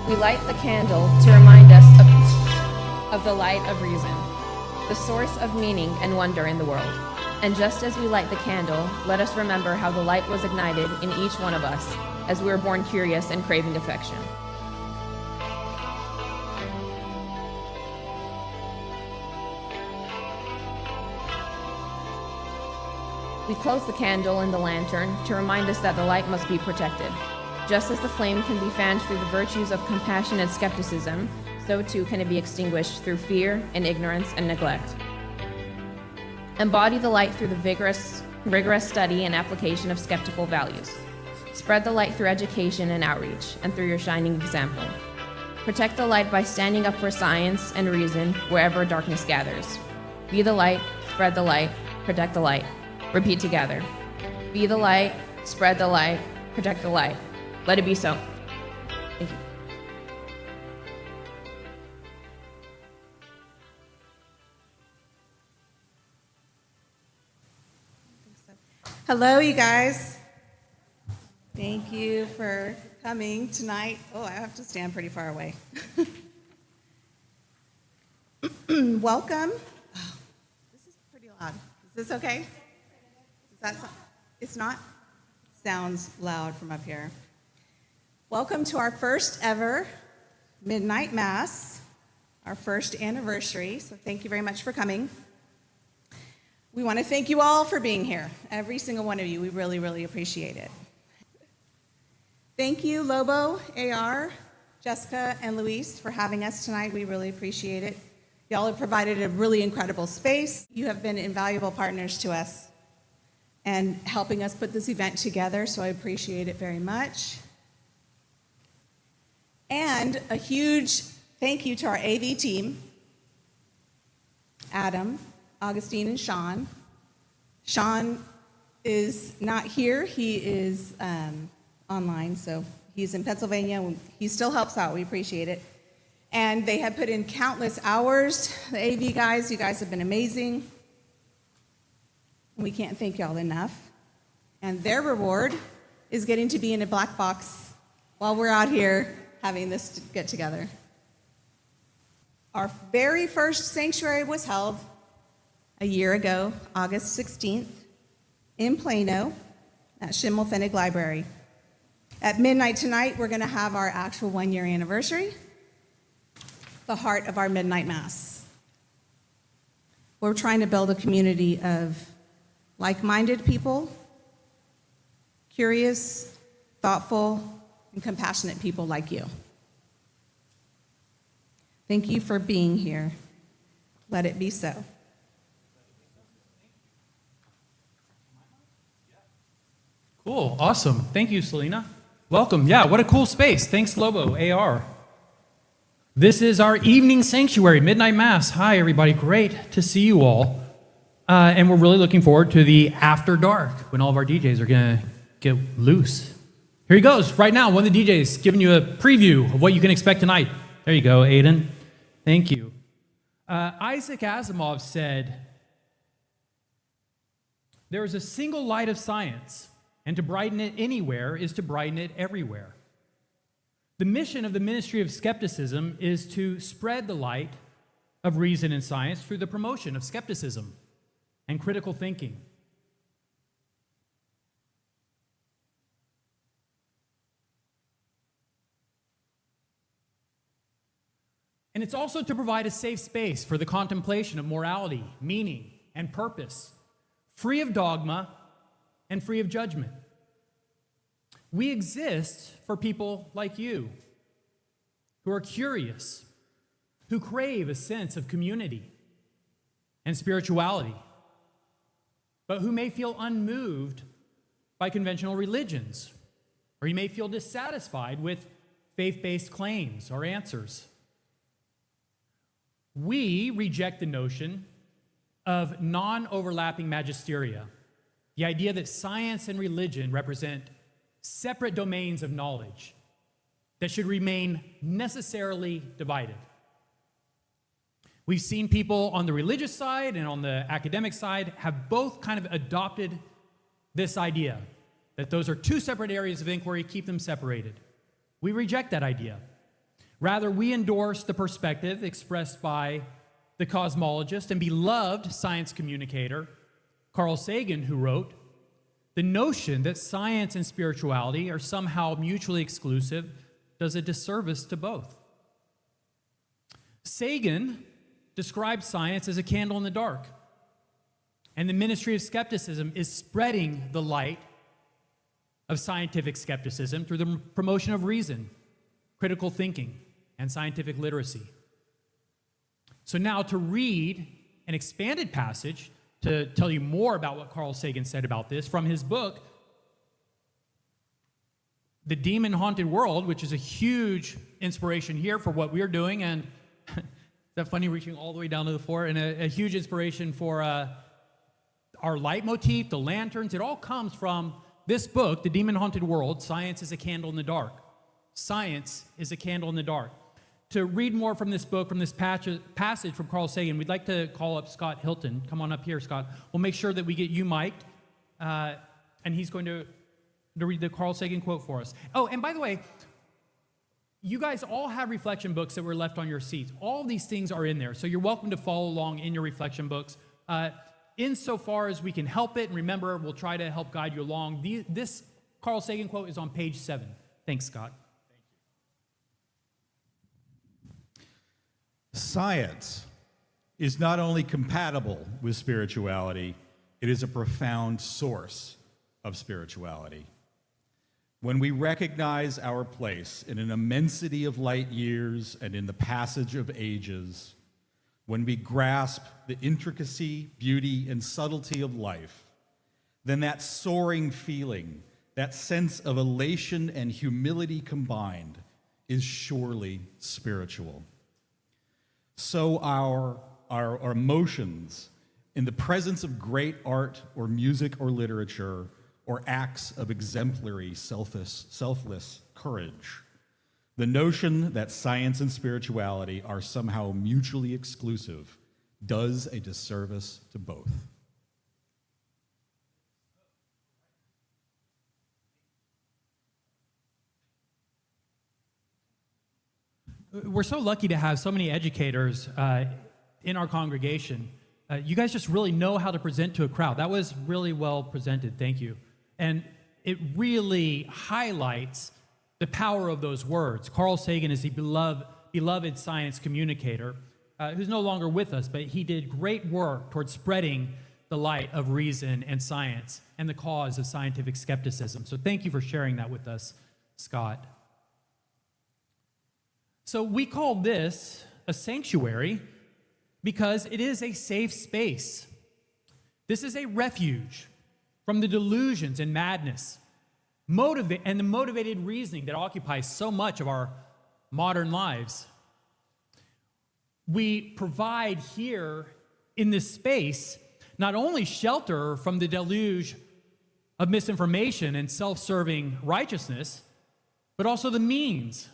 We light the candle to remind us of the light of reason, the source of meaning and wonder in the world. And just as we light the candle, let us remember how the light was ignited in each one of us as we were born curious and craving affection. We close the candle in the lantern to remind us that the light must be protected. Just as the flame can be fanned through the virtues of compassion and skepticism, so too can it be extinguished through fear and ignorance and neglect. Embody the light through the rigorous study and application of skeptical values. Spread the light through education and outreach, and through your shining example. Protect the light by standing up for science and reason wherever darkness gathers. Be the light, spread the light, protect the light. Repeat together. Be the light, spread the light, protect the light. Let it be so. Thank you. Hello, you guys. Thank you for coming tonight. Oh, I have to stand pretty far away. Welcome. Oh, this is pretty loud. Is this okay? It's not? Sounds loud from up here. Welcome to our first ever Midnight Mass, our first anniversary. So thank you very much for coming. We want to thank you all for being here, every single one of you. We really, really appreciate it. Thank you, Lobo, AR, Jessica, and Luis for having us tonight. We really appreciate it. Y'all have provided a really incredible space. You have been invaluable partners to us and helping us put this event together, so I appreciate it very much. And a huge thank you to our AV team, Adam, Augustine, and Sean. Sean is not here. He is online, so he's in Pennsylvania. He still helps out. We appreciate it. And they have put in countless hours. The AV guys, you guys have been amazing. We can't thank y'all enough. And their reward is getting to be in a black box while we're out here having this get together. Our very first sanctuary was held a year ago, August 16th, in Plano, at Schimmelpfennig Library. At midnight tonight, we're going to have our actual one-year anniversary, the heart of our Midnight Mass. We're trying to build a community of like-minded people, curious, thoughtful, and compassionate people like you. Thank you for being here. Let it be so. Cool, awesome. Thank you, Celina. Welcome. Yeah, what a cool space. Thanks, Lobo, AR. This is our evening sanctuary, Midnight Mass. Hi, everybody. Great to see you all. And we're really looking forward to the after dark when all of our DJs are going to get loose. Here he goes. Right now, one of the DJs giving you a preview of what you can expect tonight. There you go, Aiden. Thank you. Isaac Asimov said, "There is a single light of science, and to brighten it anywhere is to brighten it everywhere." The mission of the Ministry of Skepticism is to spread the light of reason and science through the promotion of skepticism and critical thinking. And it's also to provide a safe space for the contemplation of morality, meaning, and purpose, free of dogma and free of judgment. We exist for people like you, who are curious, who crave a sense of community and spirituality, but who may feel unmoved by conventional religions, or you may feel dissatisfied with faith-based claims or answers. We reject the notion of non-overlapping magisteria, the idea that science and religion represent separate domains of knowledge that should remain necessarily divided. We've seen people on the religious side and on the academic side have both kind of adopted this idea that those are two separate areas of inquiry, keep them separated. We reject that idea. Rather, we endorse the perspective expressed by the cosmologist and beloved science communicator, Carl Sagan, who wrote, "The notion that science and spirituality are somehow mutually exclusive does a disservice to both." Sagan described science as a candle in the dark, and the Ministry of Skepticism is spreading the light of scientific skepticism through the promotion of reason, critical thinking, and scientific literacy. So now to read an expanded passage to tell you more about what Carl Sagan said about this from his book, The Demon-Haunted World, which is a huge inspiration here for what we're doing, and is that funny reaching all the way down to the floor, and a huge inspiration for our leitmotif, the lanterns. It all comes from this book, The Demon-Haunted World, Science is a Candle in the Dark. Science is a candle in the dark. To read more from this book, from this passage from Carl Sagan, we'd like to call up Scott Hilton. Come on up here, Scott. We'll make sure that we get you mic'd, and he's going to read the Carl Sagan quote for us. Oh, and by the way, you guys all have reflection books that were left on your seats. All of these things are in there, so you're welcome to follow along in your reflection books. Insofar as we can help it, and remember, we'll try to help guide you along. This Carl Sagan quote is on page 7. Thanks, Scott. Science is not only compatible with spirituality, it is a profound source of spirituality. When we recognize our place in an immensity of light years and in the passage of ages, when we grasp the intricacy, beauty, and subtlety of life, then that soaring feeling, that sense of elation and humility combined, is surely spiritual. So our emotions in the presence of great art or music or literature or acts of exemplary selfless courage, the notion that science and spirituality are somehow mutually exclusive does a disservice to both. We're so lucky to have so many educators in our congregation. You guys just really know how to present to a crowd. That was really well presented. Thank you. And it really highlights the power of those words. Carl Sagan is the beloved science communicator who's no longer with us, but he did great work towards spreading the light of reason and science and the cause of scientific skepticism. So thank you for sharing that with us, Scott. So we call this a sanctuary because it is a safe space. This is a refuge from the delusions and madness and the motivated reasoning that occupies so much of our modern lives. We provide here in this space not only shelter from the deluge of misinformation and self-serving righteousness, but also the means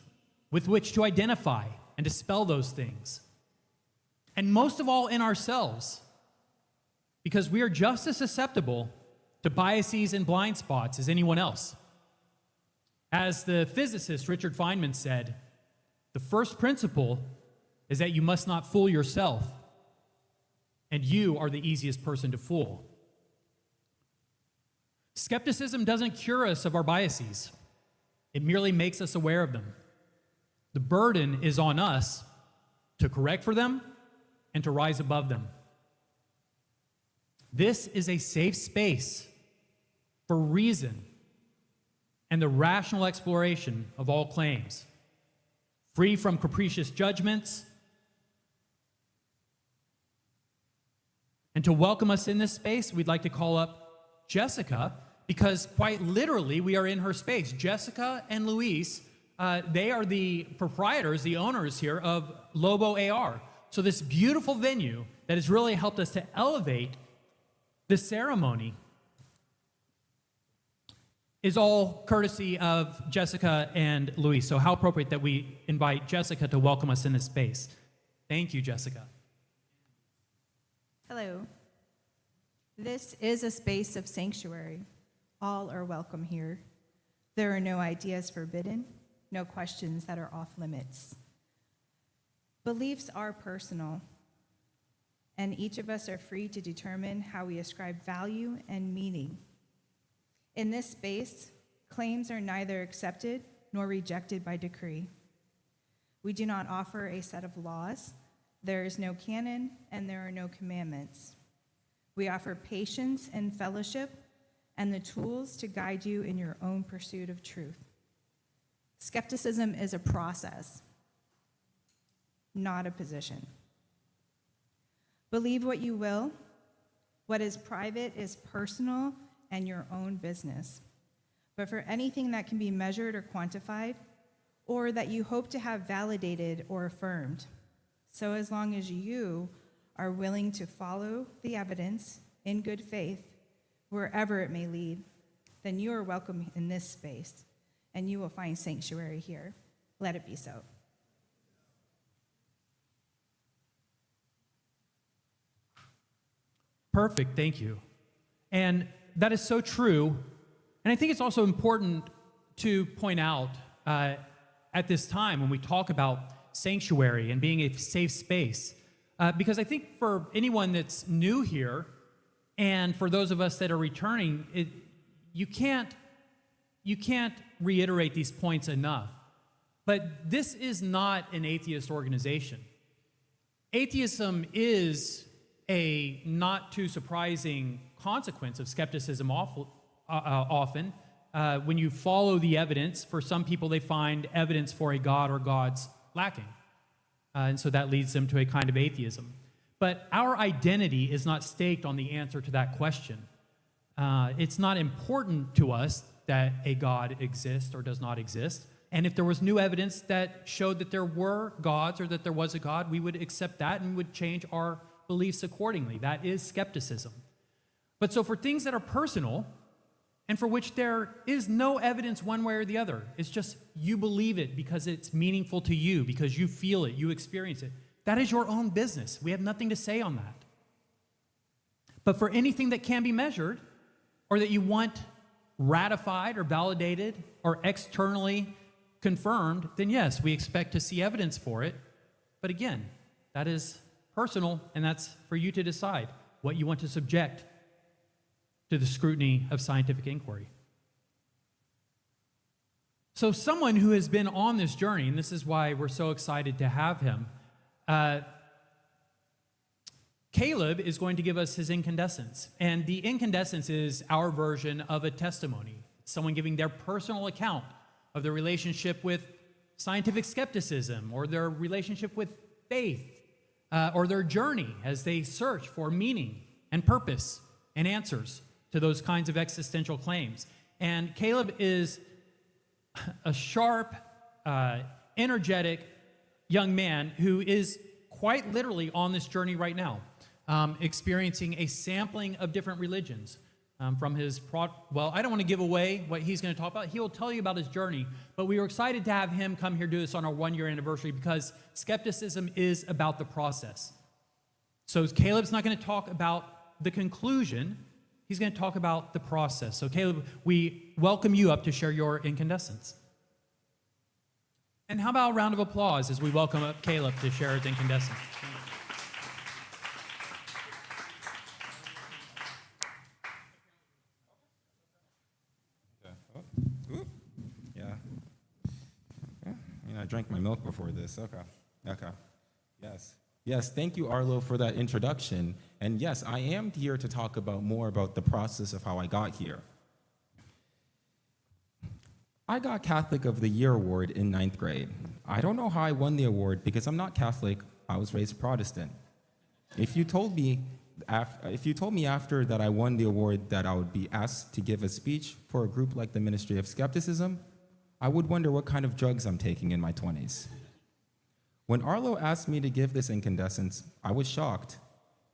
with which to identify and dispel those things. And most of all in ourselves, because we are just as susceptible to biases and blind spots as anyone else. As the physicist Richard Feynman said, the first principle is that you must not fool yourself, and you are the easiest person to fool. Skepticism doesn't cure us of our biases. It merely makes us aware of them. The burden is on us to correct for them and to rise above them. This is a safe space for reason and the rational exploration of all claims, free from capricious judgments. And to welcome us in this space, we'd like to call up Jessica, because quite literally we are in her space. Jessica and Luis, they are the proprietors, the owners here of Lobo AR. So this beautiful venue that has really helped us to elevate the ceremony is all courtesy of Jessica and Luis. So how appropriate that we invite Jessica to welcome us in this space. Thank you, Jessica. Hello. This is a space of sanctuary. All are welcome here. There are no ideas forbidden, no questions that are off limits. Beliefs are personal, and each of us are free to determine how we ascribe value and meaning. In this space, claims are neither accepted nor rejected by decree. We do not offer a set of laws. There is no canon, and there are no commandments. We offer patience and fellowship and the tools to guide you in your own pursuit of truth. Skepticism is a process, not a position. Believe what you will. What is private is personal and your own business. But for anything that can be measured or quantified, or that you hope to have validated or affirmed, so as long as you are willing to follow the evidence in good faith, wherever it may lead, then you are welcome in this space, and you will find sanctuary here. Let it be so. Perfect, thank you. And that is so true. And I think it's also important to point out at this time when we talk about sanctuary and being a safe space, because I think for anyone that's new here and for those of us that are returning, you can't reiterate these points enough. But this is not an atheist organization. Atheism is a not too surprising consequence of skepticism often. When you follow the evidence, for some people they find evidence for a God or gods lacking. And so that leads them to a kind of atheism. But our identity is not staked on the answer to that question. It's not important to us that a God exists or does not exist. And if there was new evidence that showed that there were gods or that there was a God, we would accept that and would change our beliefs accordingly. That is skepticism. But so for things that are personal and for which there is no evidence one way or the other, it's just you believe it because it's meaningful to you, because you feel it, you experience it, that is your own business. We have nothing to say on that. But for anything that can be measured or that you want ratified or validated or externally confirmed, then yes, we expect to see evidence for it. But again, that is personal, and that's for you to decide what you want to subject to the scrutiny of scientific inquiry. So someone who has been on this journey, and this is why we're so excited to have him, Caleb is going to give us his incandescence. And the incandescence is our version of a testimony. Someone giving their personal account of their relationship with scientific skepticism or their relationship with faith or their journey as they search for meaning and purpose and answers to those kinds of existential claims. And Caleb is a sharp, energetic young man who is quite literally on this journey right now, experiencing a sampling of different religions from his, well, I don't want to give away what he's going to talk about. He will tell you about his journey, but we were excited to have him come here do this on our 1-year anniversary because skepticism is about the process. So Caleb's not going to talk about the conclusion. He's going to talk about the process. So Caleb, we welcome you up to share your incandescence. And how about a round of applause as we welcome up Caleb to share his incandescence? I drank my milk before this. Okay. Yes, thank you, Arlo, for that introduction. And yes, I am here to talk more about the process of how I got here. I got Catholic of the Year award in 9th grade. I don't know how I won the award because I'm not Catholic. I was raised Protestant. If you told me after that I won the award that I would be asked to give a speech for a group like the Ministry of Skepticism, I would wonder what kind of drugs I'm taking in my 20s. When Arlo asked me to give this incandescence, I was shocked.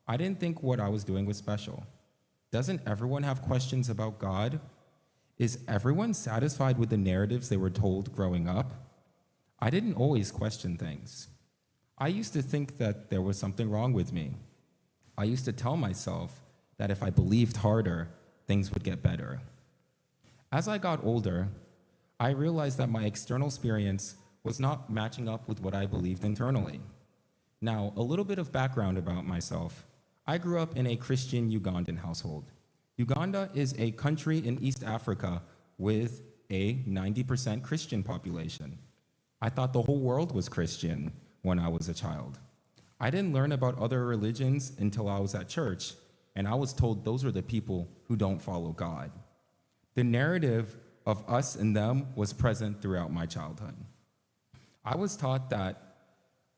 I didn't think what I was doing was special. Doesn't everyone have questions about God? Is everyone satisfied with the narratives they were told growing up? I didn't always question things. I used to think that there was something wrong with me. I used to tell myself that if I believed harder, things would get better. As I got older, I realized that my external experience was not matching up with what I believed internally. Now, a little bit of background about myself. I grew up in a Christian Ugandan household. Uganda is a country in East Africa with a 90% Christian population. I thought the whole world was Christian when I was a child. I didn't learn about other religions until I was at church, and I was told those are the people who don't follow God. The narrative of us and them was present throughout my childhood. I was taught that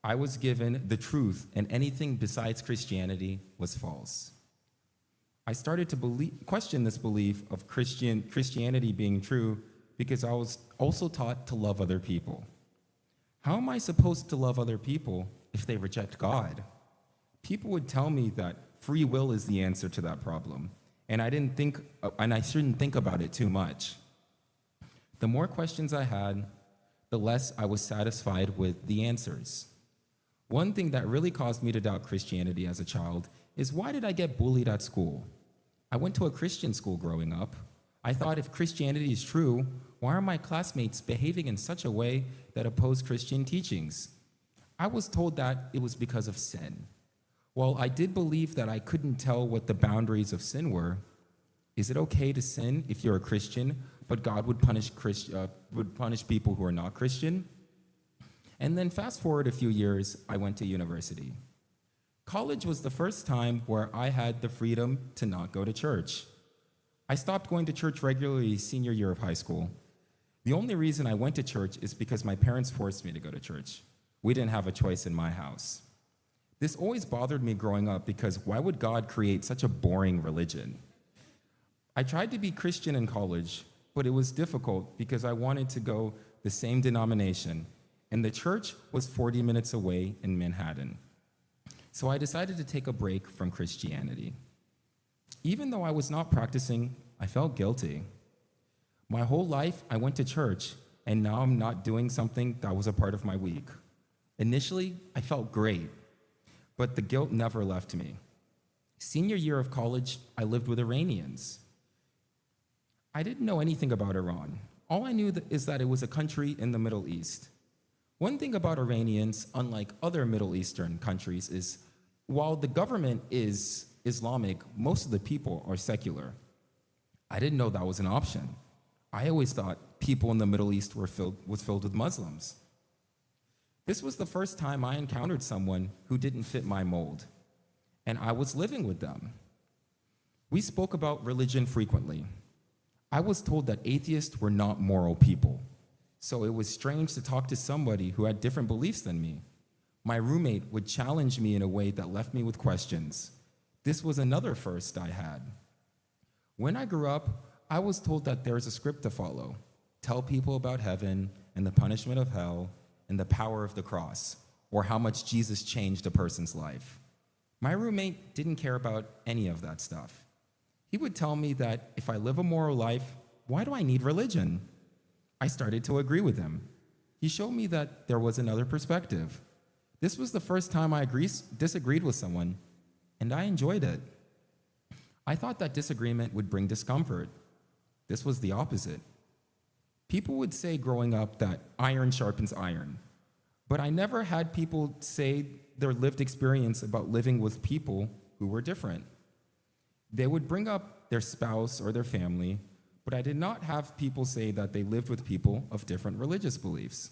I was given the truth and anything besides Christianity was false. I started to question this belief of Christianity being true because I was also taught to love other people. How am I supposed to love other people if they reject God? People would tell me that free will is the answer to that problem, and I shouldn't think about it too much. The more questions I had, the less I was satisfied with the answers. One thing that really caused me to doubt Christianity as a child is, why did I get bullied at school? I went to a Christian school growing up. I thought, if Christianity is true, why are my classmates behaving in such a way that oppose Christian teachings? I was told that it was because of sin. While I did believe that I couldn't tell what the boundaries of sin were, is it okay to sin if you're a Christian, but God would punish people who are not Christian? And then fast forward a few years, I went to university. College was the first time where I had the freedom to not go to church. I stopped going to church regularly senior year of high school. The only reason I went to church is because my parents forced me to go to church. We didn't have a choice in my house. This always bothered me growing up, because why would God create such a boring religion? I tried to be Christian in college, but it was difficult because I wanted to go the same denomination, and the church was 40 minutes away in Manhattan. So I decided to take a break from Christianity. Even though I was not practicing, I felt guilty. My whole life, I went to church, and now I'm not doing something that was a part of my week. Initially, I felt great, but the guilt never left me. Senior year of college, I lived with Iranians. I didn't know anything about Iran. All I knew is that it was a country in the Middle East. One thing about Iranians, unlike other Middle Eastern countries, is while the government is Islamic, most of the people are secular. I didn't know that was an option. I always thought people in the Middle East was filled with Muslims. This was the first time I encountered someone who didn't fit my mold, and I was living with them. We spoke about religion frequently. I was told that atheists were not moral people, so it was strange to talk to somebody who had different beliefs than me. My roommate would challenge me in a way that left me with questions. This was another first I had. When I grew up, I was told that there is a script to follow. Tell people about heaven and the punishment of hell and the power of the cross, or how much Jesus changed a person's life. My roommate didn't care about any of that stuff. He would tell me that if I live a moral life, why do I need religion? I started to agree with him. He showed me that there was another perspective. This was the first time I disagreed with someone, and I enjoyed it. I thought that disagreement would bring discomfort. This was the opposite. People would say growing up that iron sharpens iron, but I never had people say their lived experience about living with people who were different. They would bring up their spouse or their family, but I did not have people say that they lived with people of different religious beliefs.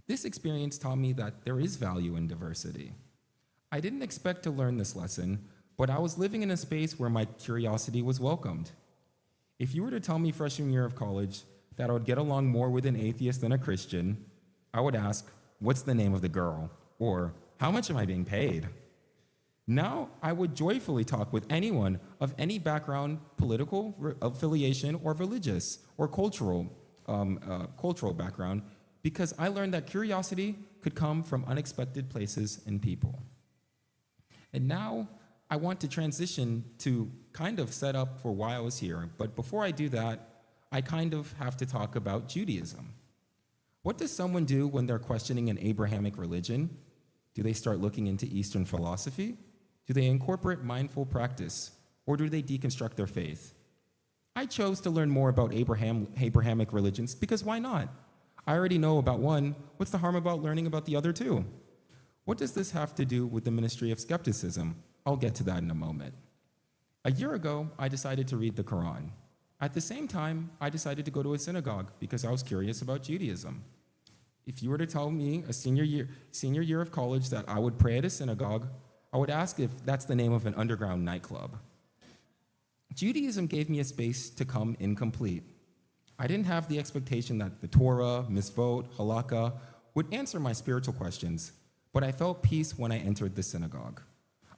This experience taught me that there is value in diversity. I didn't expect to learn this lesson, but I was living in a space where my curiosity was welcomed. If you were to tell me freshman year of college that I would get along more with an atheist than a Christian, I would ask, what's the name of the girl? Or, how much am I being paid? Now, I would joyfully talk with anyone of any background, political affiliation, or religious, or cultural background, because I learned that curiosity could come from unexpected places and people. And now, I want to transition to kind of set up for why I was here, but before I do that, I kind of have to talk about Judaism. What does someone do when they're questioning an Abrahamic religion? Do they start looking into Eastern philosophy? Do they incorporate mindful practice? Or do they deconstruct their faith? I chose to learn more about Abrahamic religions because why not? I already know about one. What's the harm about learning about the other two? What does this have to do with the Ministry of Skepticism? I'll get to that in a moment. A year ago, I decided to read the Quran. At the same time, I decided to go to a synagogue because I was curious about Judaism. If you were to tell me a senior year of college that I would pray at a synagogue, I would ask if that's the name of an underground nightclub. Judaism gave me a space to come incomplete. I didn't have the expectation that the Torah, Mitzvot, Halakha would answer my spiritual questions, but I felt peace when I entered the synagogue.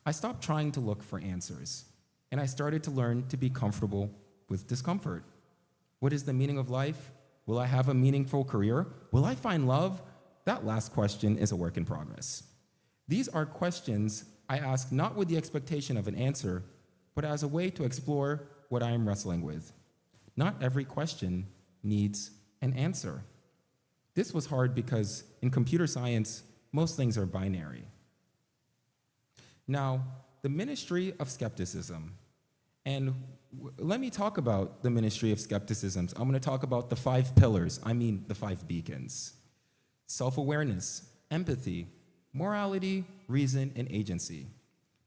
I stopped trying to look for answers, and I started to learn to be comfortable with discomfort. What is the meaning of life? Will I have a meaningful career? Will I find love? That last question is a work in progress. These are questions I ask not with the expectation of an answer, but as a way to explore what I am wrestling with. Not every question needs an answer. This was hard because in computer science, most things are binary. Now, the Ministry of Skepticism, and let me talk about the Ministry of Skepticism. I'm going to talk about the 5 pillars, the 5 beacons. Self-awareness, empathy, morality, reason, and agency.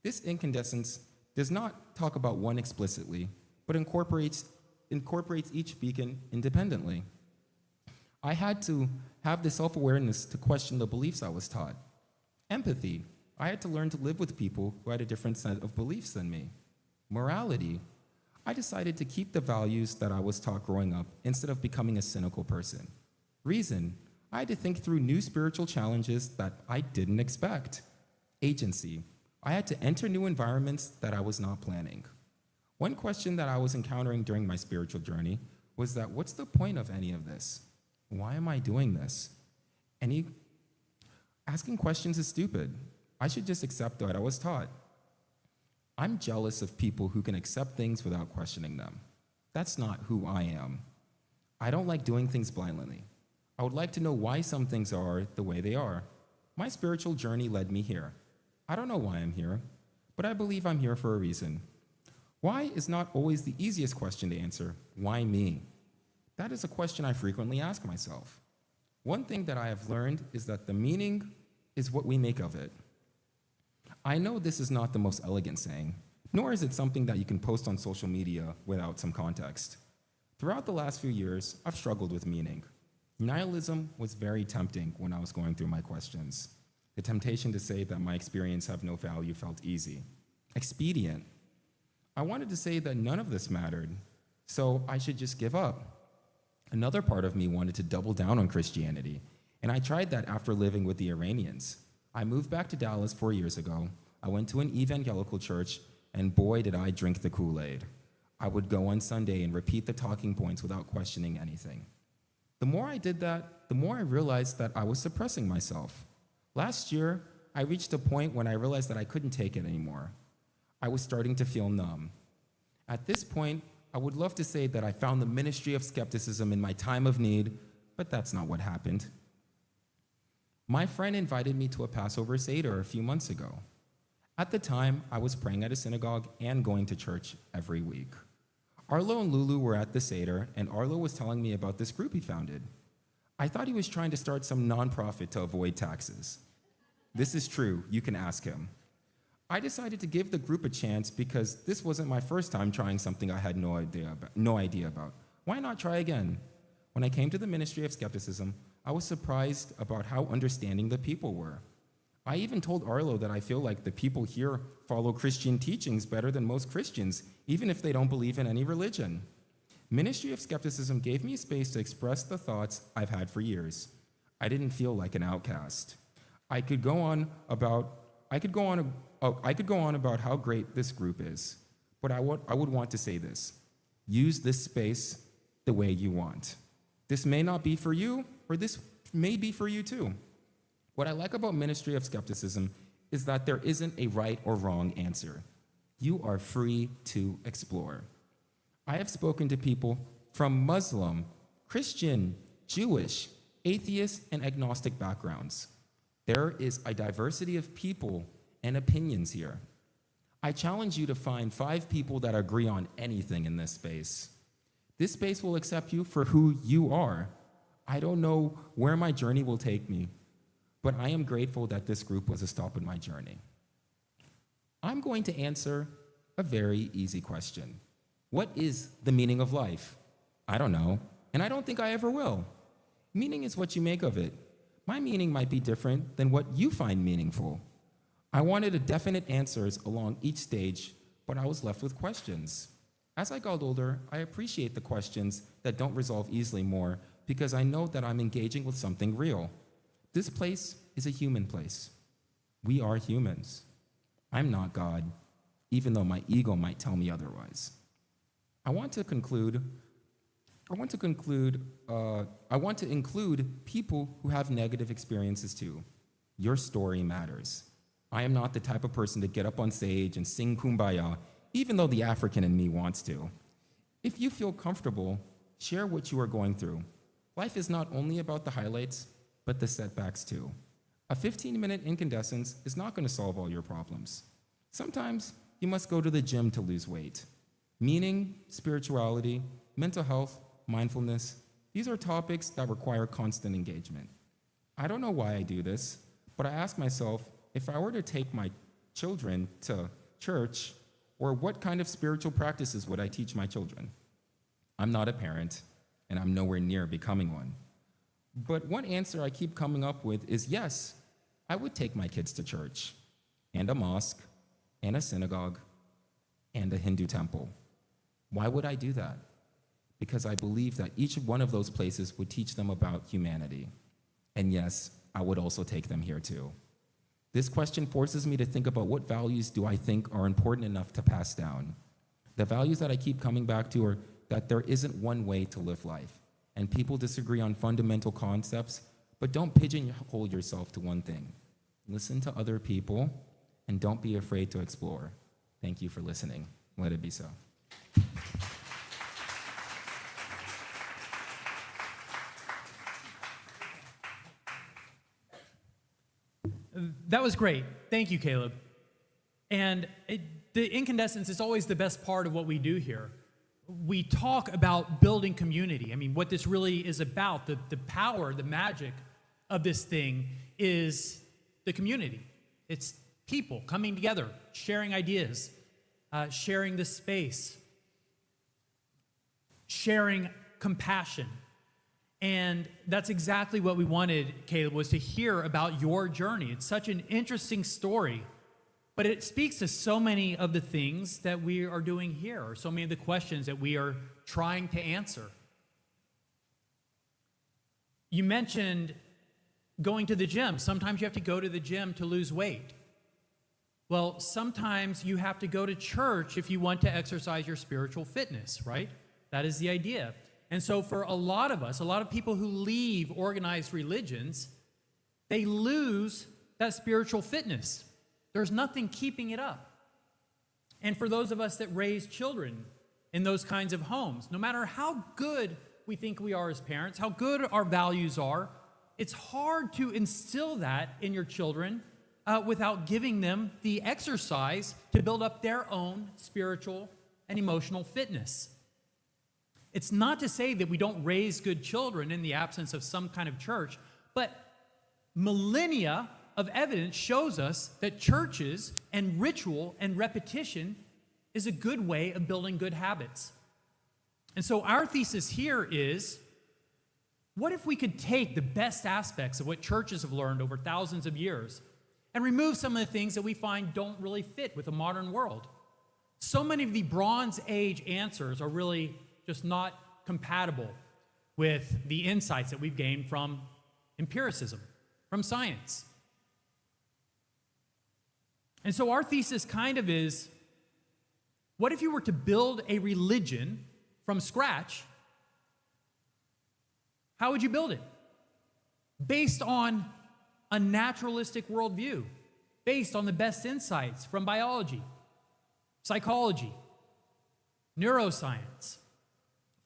This incandescence does not talk about one explicitly, but incorporates each beacon independently. I had to have the self-awareness to question the beliefs I was taught. Empathy, I had to learn to live with people who had a different set of beliefs than me. Morality, I decided to keep the values that I was taught growing up instead of becoming a cynical person. Reason, I had to think through new spiritual challenges that I didn't expect. Agency, I had to enter new environments that I was not planning. One question that I was encountering during my spiritual journey was that what's the point of any of this? Why am I doing this? Asking questions is stupid. I should just accept what I was taught. I'm jealous of people who can accept things without questioning them. That's not who I am. I don't like doing things blindly. I would like to know why some things are the way they are. My spiritual journey led me here. I don't know why I'm here, but I believe I'm here for a reason. Why is not always the easiest question to answer. Why me? That is a question I frequently ask myself. One thing that I have learned is that the meaning is what we make of it. I know this is not the most elegant saying, nor is it something that you can post on social media without some context. Throughout the last few years, I've struggled with meaning. Nihilism was very tempting when I was going through my questions. The temptation to say that my experience have no value felt easy. Expedient. I wanted to say that none of this mattered, so I should just give up. Another part of me wanted to double down on Christianity, and I tried that after living with the Iranians. I moved back to Dallas 4 years ago. I went to an evangelical church, and boy, did I drink the Kool-Aid. I would go on Sunday and repeat the talking points without questioning anything. The more I did that, the more I realized that I was suppressing myself. Last year, I reached a point when I realized that I couldn't take it anymore. I was starting to feel numb. At this point, I would love to say that I found the Ministry of Skepticism in my time of need, but that's not what happened. My friend invited me to a Passover Seder a few months ago. At the time, I was praying at a synagogue and going to church every week. Arlo and LuLu were at the Seder, and Arlo was telling me about this group he founded. I thought he was trying to start some nonprofit to avoid taxes. This is true, you can ask him. I decided to give the group a chance because this wasn't my first time trying something I had no idea about. Why not try again? When I came to the Ministry of Skepticism, I was surprised about how understanding the people were. I even told Arlo that I feel like the people here follow Christian teachings better than most Christians, even if they don't believe in any religion. Ministry of Skepticism gave me space to express the thoughts I've had for years. I didn't feel like an outcast. I could go on about how great this group is, but I would want to say this. Use this space the way you want. This may not be for you, or this may be for you too. What I like about Ministry of Skepticism is that there isn't a right or wrong answer. You are free to explore. I have spoken to people from Muslim, Christian, Jewish, atheist, and agnostic backgrounds. There is a diversity of people and opinions here. I challenge you to find 5 people that agree on anything in this space. This space will accept you for who you are. I don't know where my journey will take me, but I am grateful that this group was a stop in my journey. I'm going to answer a very easy question. What is the meaning of life? I don't know, and I don't think I ever will. Meaning is what you make of it. My meaning might be different than what you find meaningful. I wanted a definite answers along each stage, but I was left with questions. As I got older, I appreciate the questions that don't resolve easily more because I know that I'm engaging with something real. This place is a human place. We are humans. I'm not God, even though my ego might tell me otherwise. I want to include people who have negative experiences too. Your story matters. I am not the type of person to get up on stage and sing Kumbaya, even though the African in me wants to. If you feel comfortable, share what you are going through. Life is not only about the highlights, but the setbacks too. A 15-minute incandescence is not going to solve all your problems. Sometimes you must go to the gym to lose weight. Meaning, spirituality, mental health, mindfulness, these are topics that require constant engagement. I don't know why I do this, but I ask myself, if I were to take my children to church, or what kind of spiritual practices would I teach my children? I'm not a parent, and I'm nowhere near becoming one. But one answer I keep coming up with is yes, I would take my kids to church, and a mosque, and a synagogue, and a Hindu temple. Why would I do that? Because I believe that each one of those places would teach them about humanity. And yes, I would also take them here too. This question forces me to think about what values do I think are important enough to pass down. The values that I keep coming back to are that there isn't one way to live life, and people disagree on fundamental concepts, but don't pigeonhole yourself to one thing. Listen to other people, and don't be afraid to explore. Thank you for listening. Let it be so. That was great. Thank you, Caleb. And the incandescence is always the best part of what we do here. We talk about building community. I mean, what this really is about, the power, the magic of this thing is the community. It's people coming together, sharing ideas, sharing the space, sharing compassion. And that's exactly what we wanted, Caleb, was to hear about your journey. It's such an interesting story, but it speaks to so many of the things that we are doing here, or so many of the questions that we are trying to answer. You mentioned going to the gym. Sometimes you have to go to the gym to lose weight. Well, sometimes you have to go to church if you want to exercise your spiritual fitness, right? That is the idea. And so for a lot of us, a lot of people who leave organized religions, they lose that spiritual fitness. There's nothing keeping it up. And for those of us that raise children in those kinds of homes, no matter how good we think we are as parents, how good our values are, it's hard to instill that in your children without giving them the exercise to build up their own spiritual and emotional fitness. It's not to say that we don't raise good children in the absence of some kind of church, but millennia of evidence shows us that churches and ritual and repetition is a good way of building good habits. And so our thesis here is, what if we could take the best aspects of what churches have learned over thousands of years and remove some of the things that we find don't really fit with the modern world? So many of the Bronze Age answers are really just not compatible with the insights that we've gained from empiricism, from science. And so our thesis kind of is, what if you were to build a religion from scratch? How would you build it? Based on a naturalistic worldview, based on the best insights from biology, psychology, neuroscience,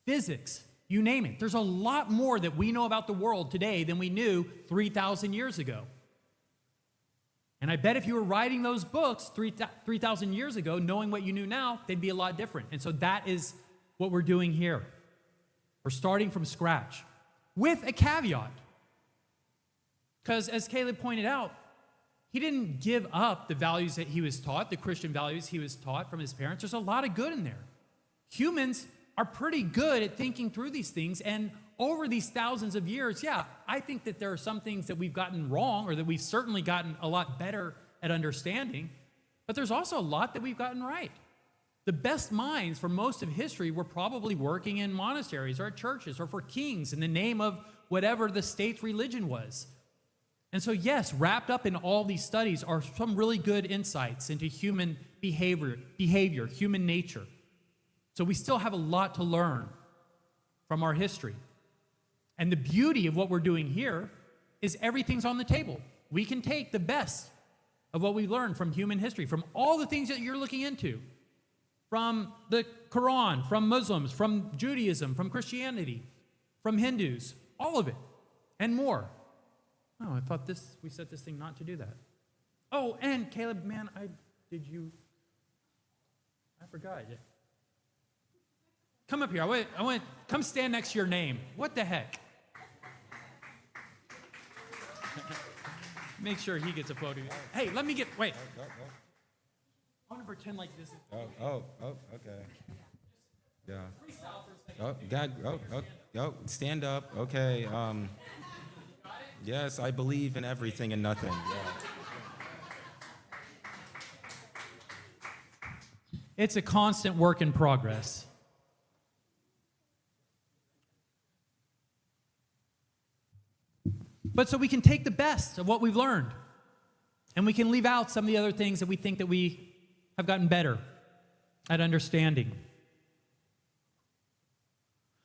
physics, you name it. There's a lot more that we know about the world today than we knew 3,000 years ago. And I bet if you were writing those books 3,000 years ago, knowing what you knew now, they'd be a lot different. And so that is what we're doing here. We're starting from scratch with a caveat. Because as Caleb pointed out, he didn't give up the values that he was taught, the Christian values he was taught from his parents. There's a lot of good in there. Humans are pretty good at thinking through these things, and over these thousands of years, yeah, I think that there are some things that we've gotten wrong or that we've certainly gotten a lot better at understanding, but there's also a lot that we've gotten right. The best minds for most of history were probably working in monasteries or at churches or for kings in the name of whatever the state's religion was. And so, yes, wrapped up in all these studies are some really good insights into human behavior, human nature. So we still have a lot to learn from our history. And the beauty of what we're doing here is everything's on the table. We can take the best of what we learned from human history, from all the things that you're looking into, from the Quran, from Muslims, from Judaism, from Christianity, from Hindus, all of it, and more. Oh, I thought we set this thing not to do that. Oh, and Caleb, man, I forgot. Come up here. I want come stand next to your name. What the heck? Make sure he gets a photo. Hey, let me wait. I want to pretend like this is. Okay. Yeah. Stand up. Okay. Yes, I believe in everything and nothing. Yeah. It's a constant work in progress. But so we can take the best of what we've learned, and we can leave out some of the other things that we think that we have gotten better at understanding.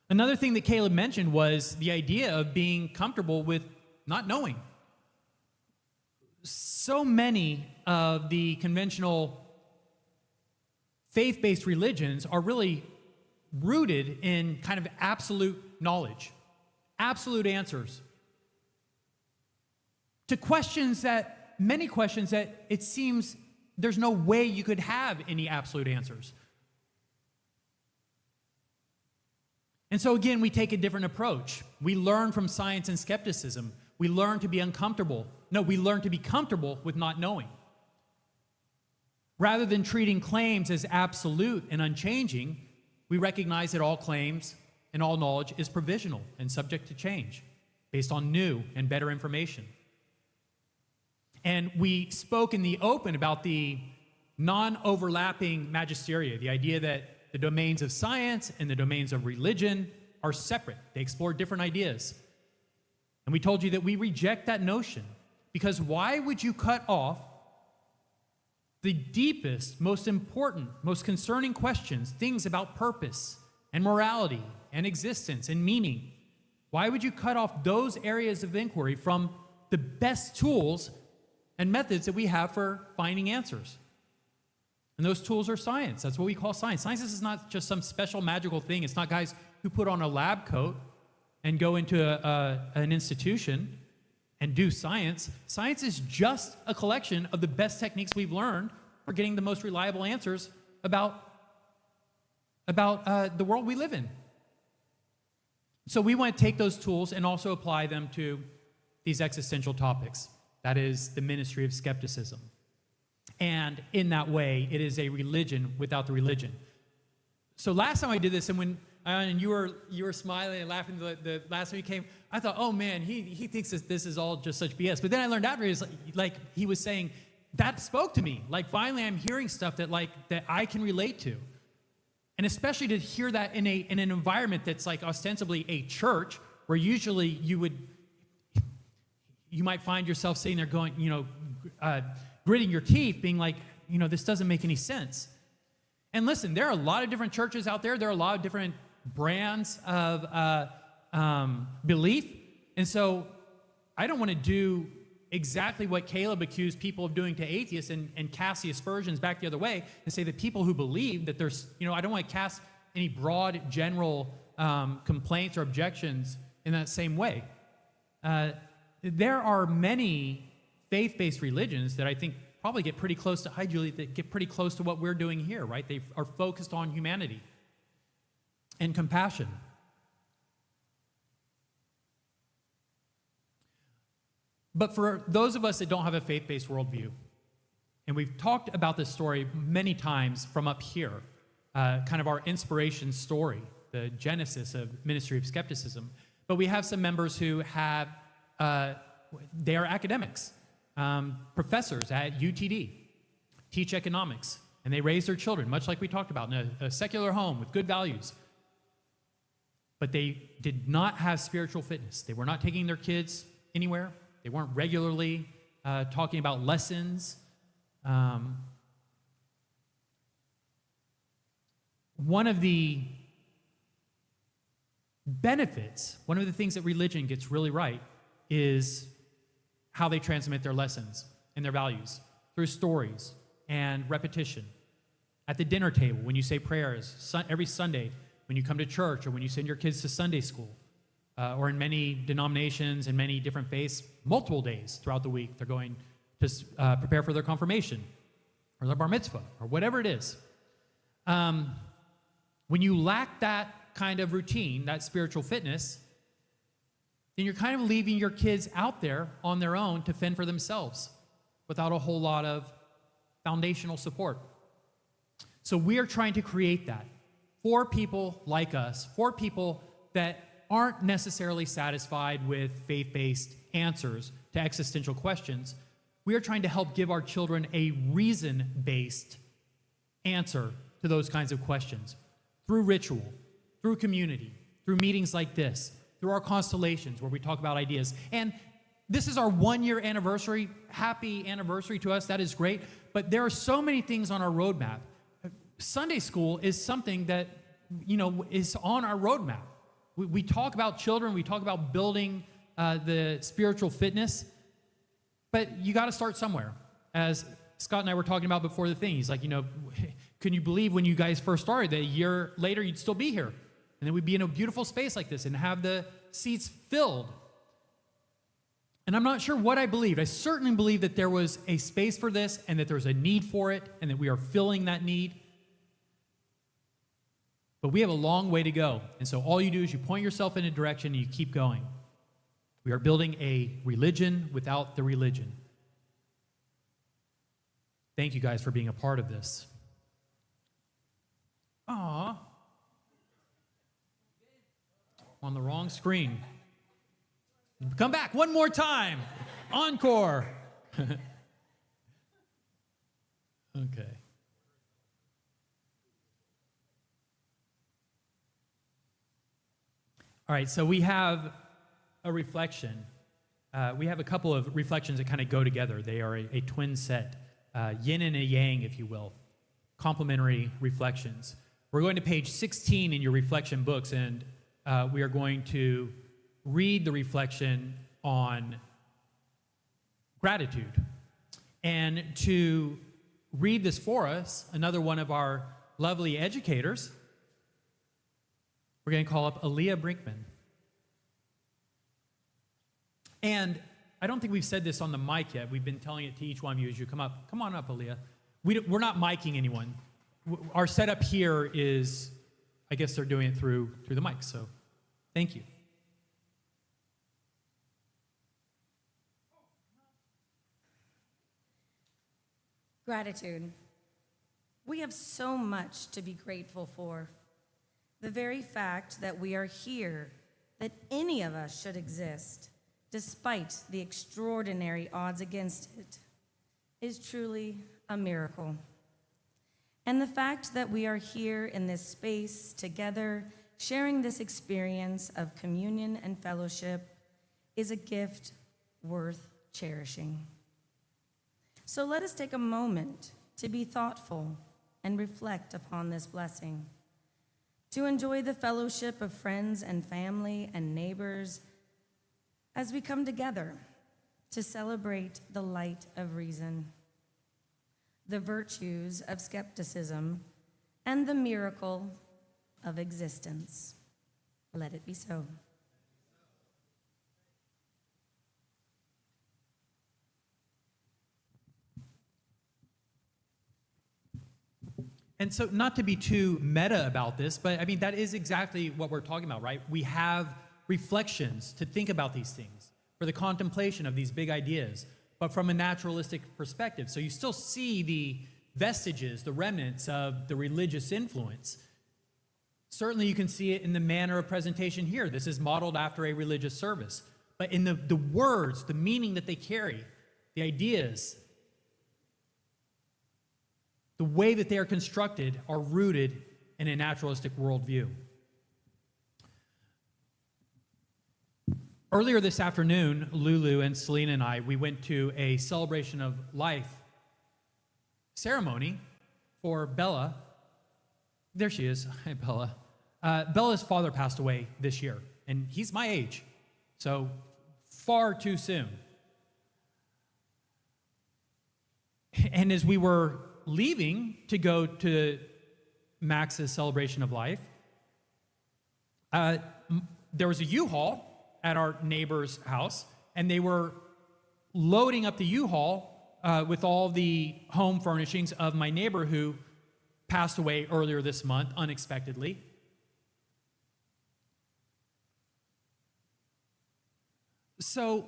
Another thing that Caleb mentioned was the idea of being comfortable with not knowing. So many of the conventional faith-based religions are really rooted in kind of absolute knowledge, absolute answers to many questions that it seems there's no way you could have any absolute answers. And so again, we take a different approach. We learn from science and skepticism. We learn to be uncomfortable. No, we learn to be comfortable with not knowing. Rather than treating claims as absolute and unchanging, we recognize that all claims and all knowledge is provisional and subject to change based on new and better information. And we spoke in the open about the non-overlapping magisteria, the idea that the domains of science and the domains of religion are separate. They explore different ideas. And we told you that we reject that notion, because why would you cut off the deepest, most important, most concerning questions, things about purpose and morality and existence and meaning? Why would you cut off those areas of inquiry from the best tools and methods that we have for finding answers? And those tools are science. That's what we call science. Science is not just some special magical thing. It's not guys who put on a lab coat and go into an institution and do science. Science is just a collection of the best techniques we've learned for getting the most reliable answers about the world we live in. So we want to take those tools and also apply them to these existential topics. That is the Ministry of Skepticism. And in that way, it is a religion without the religion. So last time I did this, and you were smiling and laughing the last time you came, I thought, oh man, he thinks this is all just such BS. But then I learned after, like he was saying, that spoke to me. Like finally I'm hearing stuff that I can relate to. And especially to hear that in an environment that's like ostensibly a church, where usually you might find yourself sitting there going, gritting your teeth, being like, this doesn't make any sense. And listen, there are a lot of different churches out there. There are a lot of different brands of belief. And so I don't want to do exactly what Caleb accused people of doing to atheists and cast the aspersions back the other way and say that people who believe that there's, I don't want to cast any broad general complaints or objections in that same way. There are many faith-based religions that I think probably get pretty close to, hi Julie, that get pretty close to what we're doing here, right? They are focused on humanity and compassion. But for those of us that don't have a faith-based worldview, and we've talked about this story many times from up here, kind of our inspiration story, the genesis of Ministry of Skepticism. But we have some members who have, they are academics, professors at UTD, teach economics, and they raise their children, much like we talked about, in a secular home with good values. But they did not have spiritual fitness. They were not taking their kids anywhere. They weren't regularly talking about lessons. One of the benefits, one of the things that religion gets really right is how they transmit their lessons and their values through stories and repetition. At the dinner table, when you say prayers, every Sunday, when you come to church, or when you send your kids to Sunday school, or in many denominations and many different faiths, multiple days throughout the week, they're going to prepare for their confirmation or their bar mitzvah or whatever it is. When you lack that kind of routine, that spiritual fitness, then you're kind of leaving your kids out there on their own to fend for themselves without a whole lot of foundational support. So we are trying to create that for people like us, for people that aren't necessarily satisfied with faith-based answers to existential questions. We are trying to help give our children a reason-based answer to those kinds of questions through ritual, through community, through meetings like this, through our constellations where we talk about ideas. And this is our 1-year anniversary. Happy anniversary to us. That is great. But there are so many things on our roadmap. Sunday school is something that, is on our roadmap. We talk about children. We talk about building the spiritual fitness. But you got to start somewhere. As Scott and I were talking about before the thing, he's like, can you believe when you guys first started that a year later you'd still be here? And then we'd be in a beautiful space like this and have the seats filled. And I'm not sure what I believed. I certainly believe that there was a space for this and that there's a need for it and that we are filling that need. But we have a long way to go. And so all you do is you point yourself in a direction and you keep going. We are building a religion without the religion. Thank you guys for being a part of this. Aw. On the wrong screen. Come back one more time. Encore. Okay. All right, so we have a reflection. We have a couple of reflections that kind of go together. They are a twin set, yin and a yang, if you will, complementary reflections. We're going to page 16 in your reflection books, and we are going to read the reflection on gratitude. And to read this for us, another one of our lovely educators, we're going to call up Alia Brinkman. And I don't think we've said this on the mic yet. We've been telling it to each one of you as you come up. Come on up, Alia. We're not miking anyone. Our setup here is, I guess they're doing it through the mic, so thank you. Gratitude. We have so much to be grateful for. The very fact that we are here, that any of us should exist, despite the extraordinary odds against it, is truly a miracle. And the fact that we are here in this space together, sharing this experience of communion and fellowship, is a gift worth cherishing. So let us take a moment to be thoughtful and reflect upon this blessing, to enjoy the fellowship of friends and family and neighbors as we come together to celebrate the light of reason, the virtues of skepticism, and the miracle of existence. Let it be so. And so not to be too meta about this, but I mean, that is exactly what we're talking about, right? We have reflections to think about these things. for the contemplation of these big ideas, but from a naturalistic perspective. So you still see the vestiges, the remnants of the religious influence. Certainly you can see it in the manner of presentation here. This is modeled after a religious service. But in the words, the meaning that they carry, the ideas, the way that they are constructed are rooted in a naturalistic worldview. Earlier this afternoon, LuLu and Celina and I, we went to a celebration of life ceremony for Bella. There she is. Hi, Bella. Bella's father passed away this year, and he's my age, so far too soon. And as we were leaving to go to Max's celebration of life, there was a U-Haul at our neighbor's house, and they were loading up the U-Haul with all the home furnishings of my neighbor who passed away earlier this month unexpectedly. So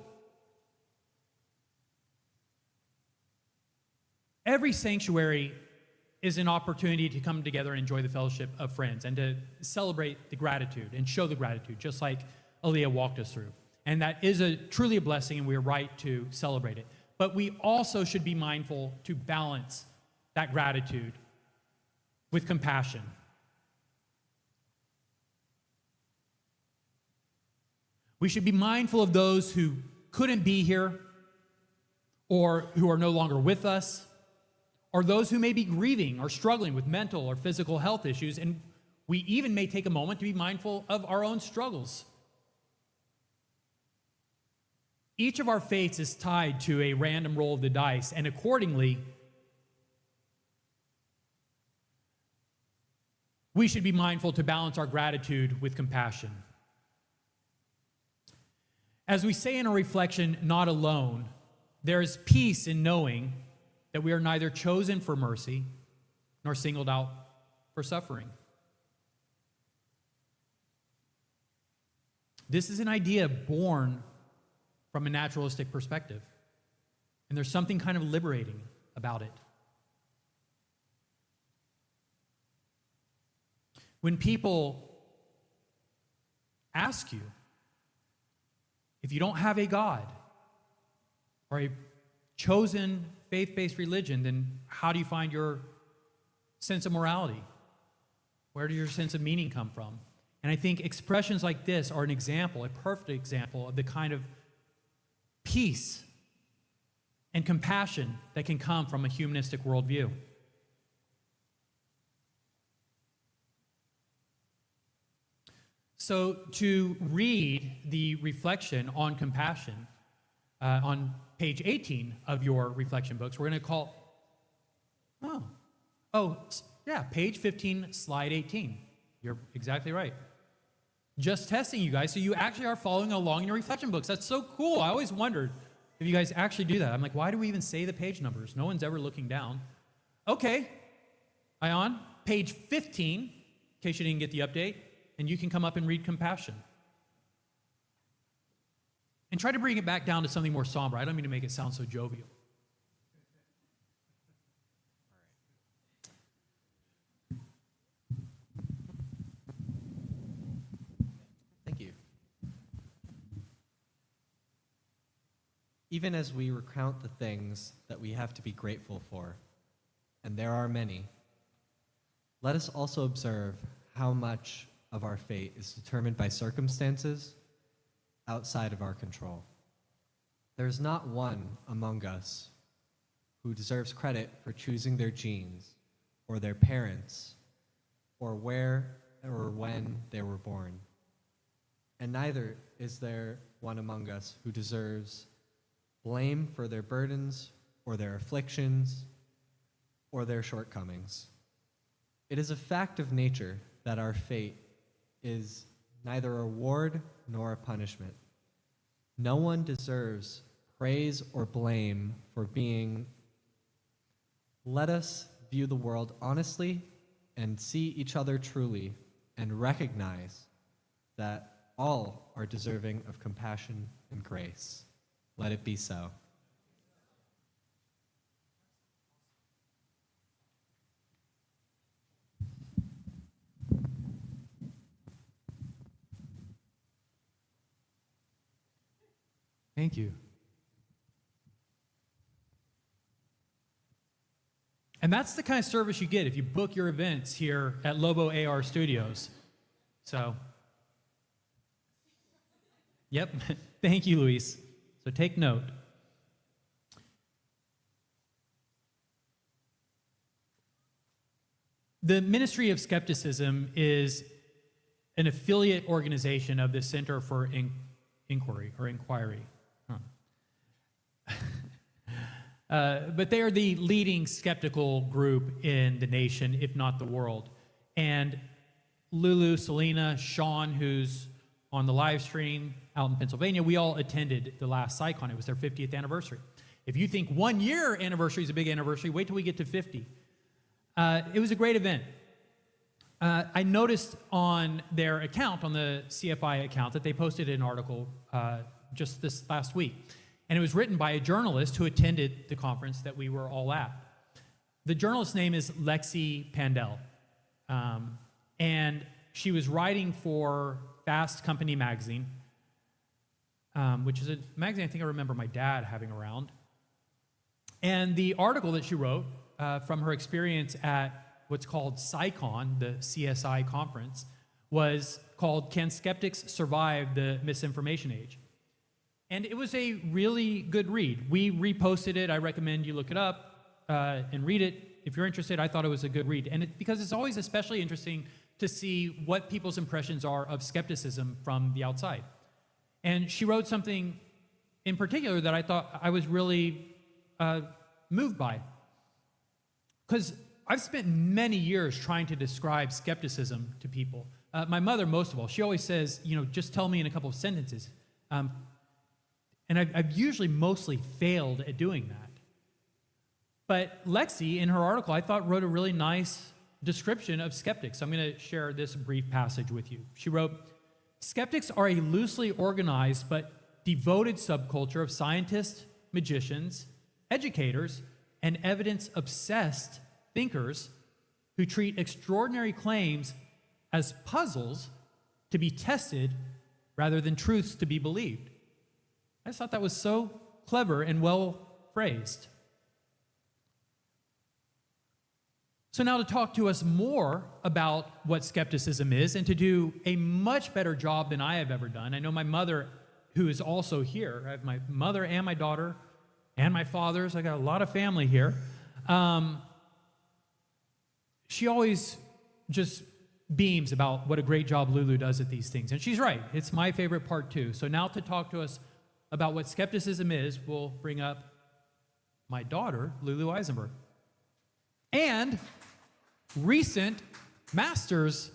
every sanctuary is an opportunity to come together and enjoy the fellowship of friends and to celebrate the gratitude and show the gratitude, just like Alia walked us through. And that is truly a blessing, and we are right to celebrate it. But we also should be mindful to balance that gratitude with compassion. We should be mindful of those who couldn't be here, or who are no longer with us, or those who may be grieving or struggling with mental or physical health issues, and we even may take a moment to be mindful of our own struggles. Each of our fates is tied to a random roll of the dice, and accordingly, we should be mindful to balance our gratitude with compassion. As we say in our reflection, not alone, there is peace in knowing that we are neither chosen for mercy nor singled out for suffering. This is an idea born from a naturalistic perspective, and there's something kind of liberating about it. When people ask you, if you don't have a God or a chosen faith-based religion, then how do you find your sense of morality? Where does your sense of meaning come from? And I think expressions like this are an example, a perfect example of the kind of peace and compassion that can come from a humanistic worldview. So to read the reflection on compassion on page 18 of your reflection books, we're going to call, page 15, slide 18. You're exactly right. Just testing you guys, so you actually are following along in your reflection books. That's so cool. I always wondered if you guys actually do that. I'm like, why do we even say the page numbers? No one's ever looking down. Okay, Aiyan, page 15, in case you didn't get the update, and you can come up and read compassion. And try to bring it back down to something more somber. I don't mean to make it sound so jovial. Thank you. Even as we recount the things that we have to be grateful for, and there are many, let us also observe how much of our fate is determined by circumstances outside of our control. There's not one among us who deserves credit for choosing their genes or their parents or where or when they were born. And neither is there one among us who deserves blame for their burdens or their afflictions or their shortcomings. It is a fact of nature that our fate is neither a reward nor a punishment. No one deserves praise or blame for being. Let us view the world honestly and see each other truly and recognize that all are deserving of compassion and grace. Let it be so. Thank you. And that's the kind of service you get if you book your events here at Lobo AR Studios. So, yep, thank you, Luis. So take note. The Ministry of Skepticism is an affiliate organization of the Center for Inquiry. But they are the leading skeptical group in the nation, if not the world. And LuLu, Celina, Sean, who's on the live stream out in Pennsylvania, we all attended the last SciCon. It was their 50th anniversary. If you think 1 year anniversary is a big anniversary, wait till we get to 50. It was a great event. I noticed on their account, on the CFI account, that they posted an article just this last week. And it was written by a journalist who attended the conference that we were all at. The journalist's name is Lexi Pandel. And she was writing for Fast Company magazine, which is a magazine I think I remember my dad having around. And the article that she wrote from her experience at what's called SciCon, the CSI conference, was called "Can Skeptics Survive the Misinformation Age?" And it was a really good read. We reposted it. I recommend you look it up and read it. If you're interested, I thought it was a good read. And because it's always especially interesting to see what people's impressions are of skepticism from the outside. And she wrote something in particular that I thought I was really moved by. Because I've spent many years trying to describe skepticism to people. My mother, most of all, she always says, just tell me in a couple of sentences. And I've usually mostly failed at doing that. But Lexi, in her article, I thought wrote a really nice description of skeptics. I'm going to share this brief passage with you. She wrote, "Skeptics are a loosely organized but devoted subculture of scientists, magicians, educators, and evidence-obsessed thinkers who treat extraordinary claims as puzzles to be tested rather than truths to be believed." I just thought that was so clever and well phrased. So now to talk to us more about what skepticism is and to do a much better job than I have ever done. I know my mother, who is also here. I have my mother and my daughter and my father's. I got a lot of family here. She always just beams about what a great job LuLu does at these things. And she's right. It's my favorite part too. So now to talk to us about what skepticism is, we'll bring up my daughter, LuLu Eisenberg, and recent master's,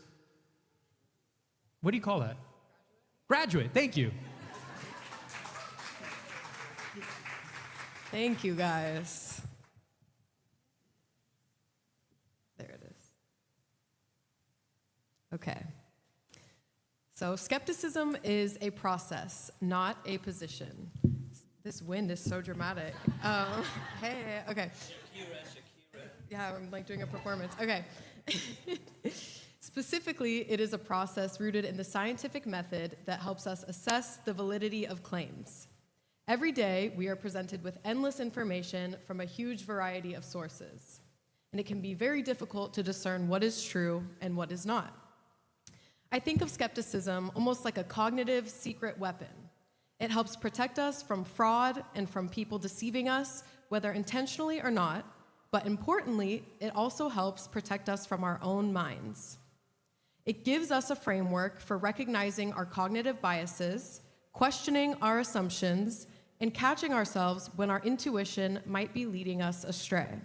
what do you call that? Graduate, thank you. Thank you, guys. There it is. Okay. So skepticism is a process, not a position. This wind is so dramatic. Hey, okay. Shakira. Yeah, I'm like doing a performance. Okay. Specifically, it is a process rooted in the scientific method that helps us assess the validity of claims. Every day, we are presented with endless information from a huge variety of sources, and it can be very difficult to discern what is true and what is not. I think of skepticism almost like a cognitive secret weapon. It helps protect us from fraud and from people deceiving us, whether intentionally or not, but importantly, it also helps protect us from our own minds. It gives us a framework for recognizing our cognitive biases, questioning our assumptions, and catching ourselves when our intuition might be leading us astray.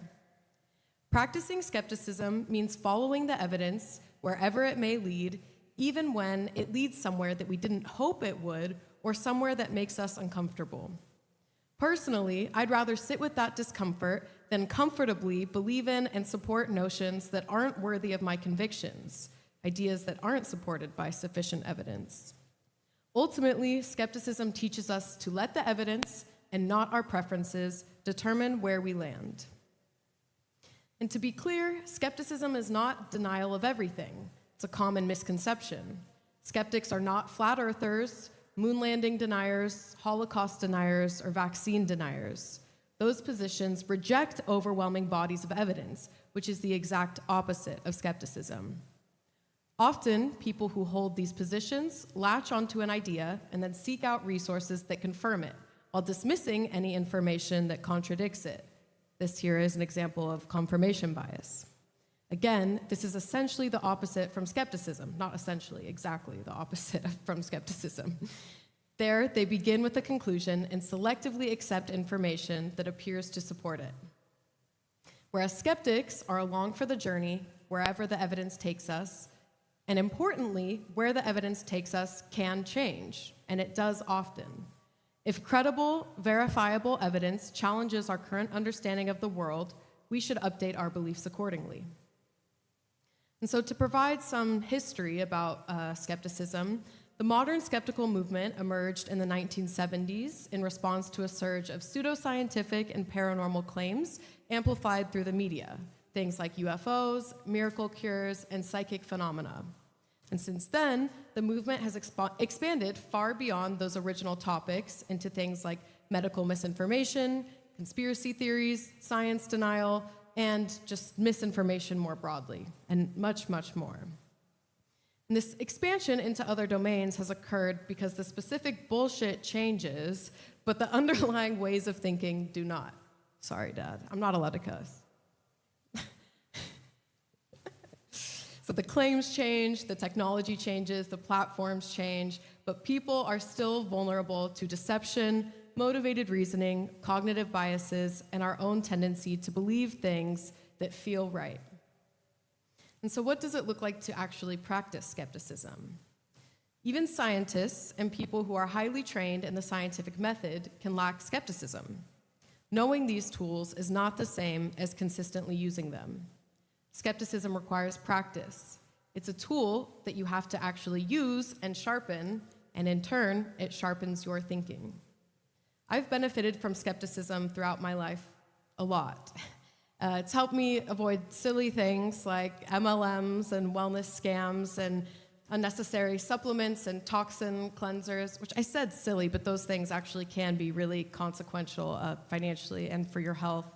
Practicing skepticism means following the evidence wherever it may lead, even when it leads somewhere that we didn't hope it would or somewhere that makes us uncomfortable. Personally, I'd rather sit with that discomfort than comfortably believe in and support notions that aren't worthy of my convictions, ideas that aren't supported by sufficient evidence. Ultimately, skepticism teaches us to let the evidence and not our preferences determine where we land. And to be clear, skepticism is not denial of everything. It's a common misconception. Skeptics are not flat earthers, moon landing deniers, Holocaust deniers, or vaccine deniers. Those positions reject overwhelming bodies of evidence, which is the exact opposite of skepticism. Often, people who hold these positions latch onto an idea and then seek out resources that confirm it, while dismissing any information that contradicts it. This here is an example of confirmation bias. Again, this is essentially the opposite from skepticism. Not essentially, exactly the opposite from skepticism. There, they begin with a conclusion and selectively accept information that appears to support it. Whereas skeptics are along for the journey wherever the evidence takes us, and importantly, where the evidence takes us can change, and it does often. If credible, verifiable evidence challenges our current understanding of the world, we should update our beliefs accordingly. And so to provide some history about skepticism, the modern skeptical movement emerged in the 1970s in response to a surge of pseudoscientific and paranormal claims amplified through the media, things like UFOs, miracle cures, and psychic phenomena. And since then, the movement has expanded far beyond those original topics into things like medical misinformation, conspiracy theories, science denial, and just misinformation more broadly, and much, much more. And this expansion into other domains has occurred because the specific bullshit changes, but the underlying ways of thinking do not. Sorry, Dad, I'm not allowed to cuss. So the claims change, the technology changes, the platforms change, but people are still vulnerable to deception, motivated reasoning, cognitive biases, and our own tendency to believe things that feel right. And so what does it look like to actually practice skepticism? Even scientists and people who are highly trained in the scientific method can lack skepticism. Knowing these tools is not the same as consistently using them. Skepticism requires practice. It's a tool that you have to actually use and sharpen, and in turn, it sharpens your thinking. I've benefited from skepticism throughout my life a lot. It's helped me avoid silly things like MLMs and wellness scams and unnecessary supplements and toxin cleansers, which I said silly, but those things actually can be really consequential financially and for your health.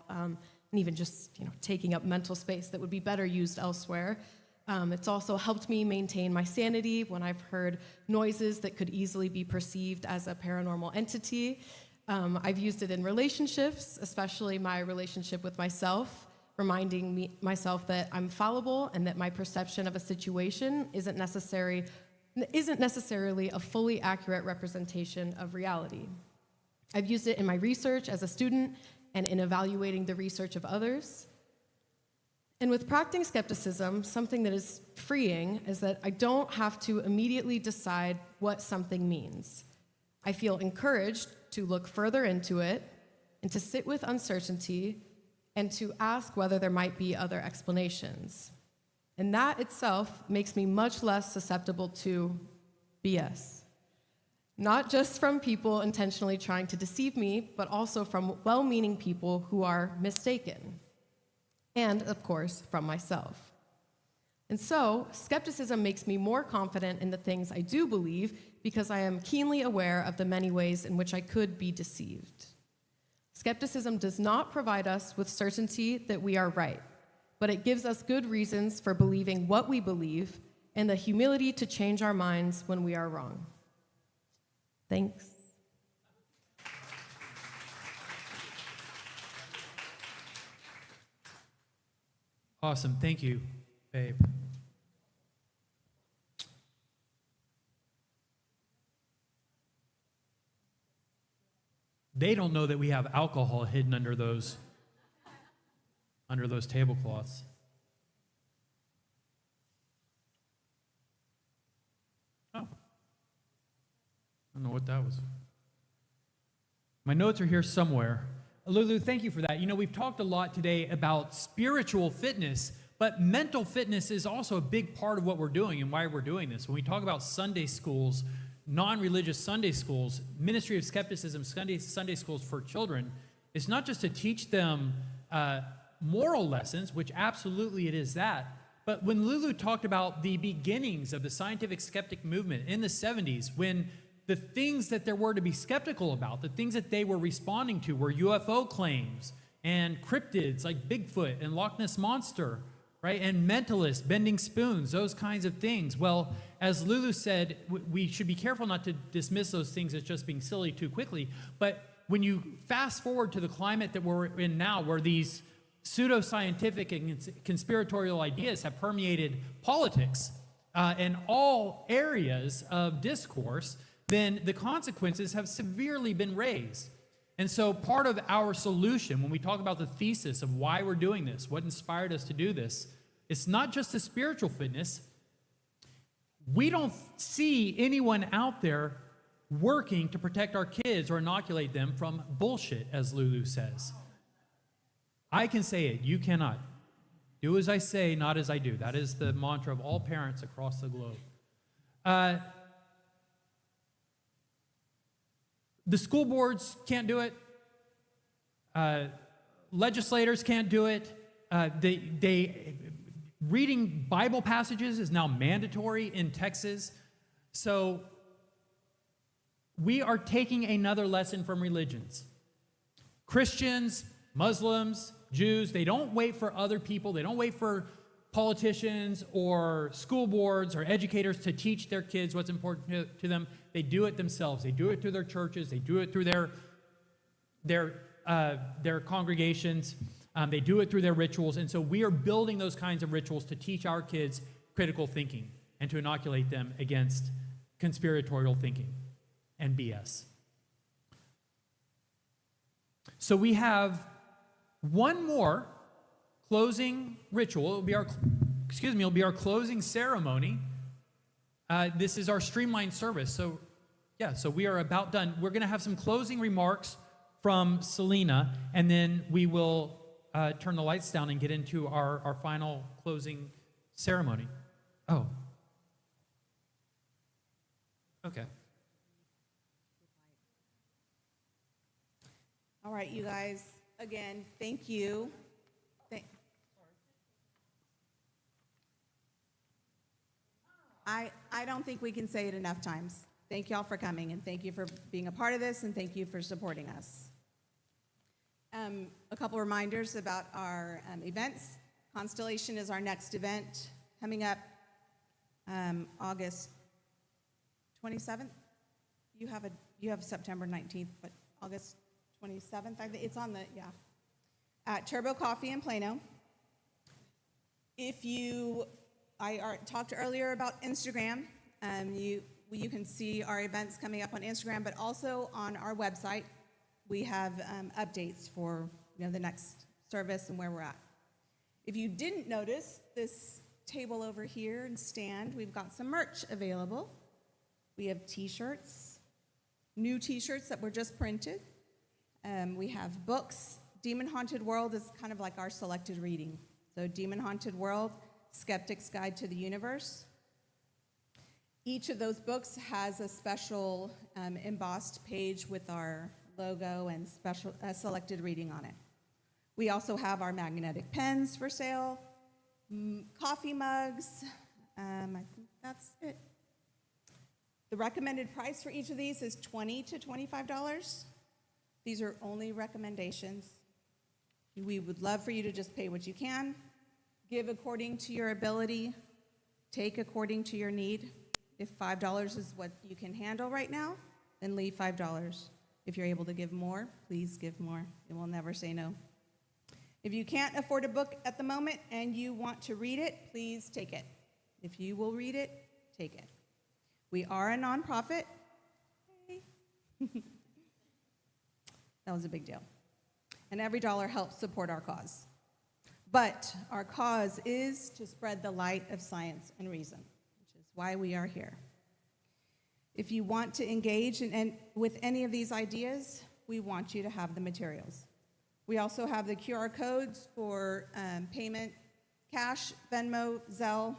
And even just taking up mental space that would be better used elsewhere. It's also helped me maintain my sanity when I've heard noises that could easily be perceived as a paranormal entity. I've used it in relationships, especially my relationship with myself, reminding myself that I'm fallible and that my perception of a situation isn't necessarily a fully accurate representation of reality. I've used it in my research as a student and in evaluating the research of others. And with practicing skepticism, something that is freeing is that I don't have to immediately decide what something means. I feel encouraged to look further into it and to sit with uncertainty and to ask whether there might be other explanations. And that itself makes me much less susceptible to BS. Not just from people intentionally trying to deceive me, but also from well-meaning people who are mistaken. And, of course, from myself. And so, skepticism makes me more confident in the things I do believe because I am keenly aware of the many ways in which I could be deceived. Skepticism does not provide us with certainty that we are right, but it gives us good reasons for believing what we believe and the humility to change our minds when we are wrong. Thanks. Awesome. Thank you, babe. They don't know that we have alcohol hidden under those tablecloths. Oh. I don't know what that was. My notes are here somewhere. LuLu, thank you for that. We've talked a lot today about spiritual fitness, but mental fitness is also a big part of what we're doing and why we're doing this. When we talk about Sunday schools, non-religious Sunday schools, Ministry of Skepticism Sunday schools for children, is not just to teach them moral lessons, which absolutely it is that, but when LuLu talked about the beginnings of the scientific skeptic movement in the 70s, when the things that there were to be skeptical about, the things that they were responding to were UFO claims and cryptids like Bigfoot and Loch Ness Monster, right? And mentalists, bending spoons, those kinds of things. Well, as LuLu said, we should be careful not to dismiss those things as just being silly too quickly. But when you fast forward to the climate that we're in now, where these pseudoscientific and conspiratorial ideas have permeated politics and all areas of discourse, then the consequences have severely been raised. And so part of our solution, when we talk about the thesis of why we're doing this, what inspired us to do this, it's not just the spiritual fitness. We don't see anyone out there working to protect our kids or inoculate them from bullshit, as LuLu says. I can say it, you cannot. Do as I say, not as I do. That is the mantra of all parents across the globe. The school boards can't do it. Legislators can't do it. Reading Bible passages is now mandatory in Texas. So we are taking another lesson from religions. Christians, Muslims, Jews, they don't wait for other people. They don't wait for politicians or school boards or educators to teach their kids what's important to them. They do it themselves. They do it through their churches. They do it through their congregations. They do it through their rituals. And so we are building those kinds of rituals to teach our kids critical thinking and to inoculate them against conspiratorial thinking and BS. So we have one more closing ritual. It'll be our closing ceremony. This is our streamlined service. So we are about done. We're going to have some closing remarks from Celina, and then we will turn the lights down and get into our final closing ceremony. Oh. Okay. All right, you guys, again, thank you. I don't think we can say it enough times. Thank y'all for coming, and thank you for being a part of this, and thank you for supporting us. A couple reminders about our events. Constellation is our next event coming up August 27th. You have September 19th, but August 27th, I think it's on the, at Turbo Coffee in Plano. I talked earlier about Instagram. You can see our events coming up on Instagram, but also on our website, we have updates for the next service and where we're at. If you didn't notice, this table over here and stand, we've got some merch available. We have t-shirts, new t-shirts that were just printed. We have books. Demon Haunted World is kind of like our selected reading. So Demon Haunted World, Skeptic's Guide to the Universe. Each of those books has a special embossed page with our logo and special selected reading on it. We also have our magnetic pens for sale, coffee mugs. I think that's it. The recommended price for each of these is $20 to $25. These are only recommendations. We would love for you to just pay what you can, give according to your ability, take according to your need. If $5 is what you can handle right now, then leave $5. If you're able to give more, please give more. It will never say no. If you can't afford a book at the moment and you want to read it, please take it. If you will read it, take it. We are a nonprofit. Hey. That was a big deal. And every dollar helps support our cause. But our cause is to spread the light of science and reason, which is why we are here. If you want to engage with any of these ideas, we want you to have the materials. We also have the QR codes for payment, cash, Venmo, Zelle.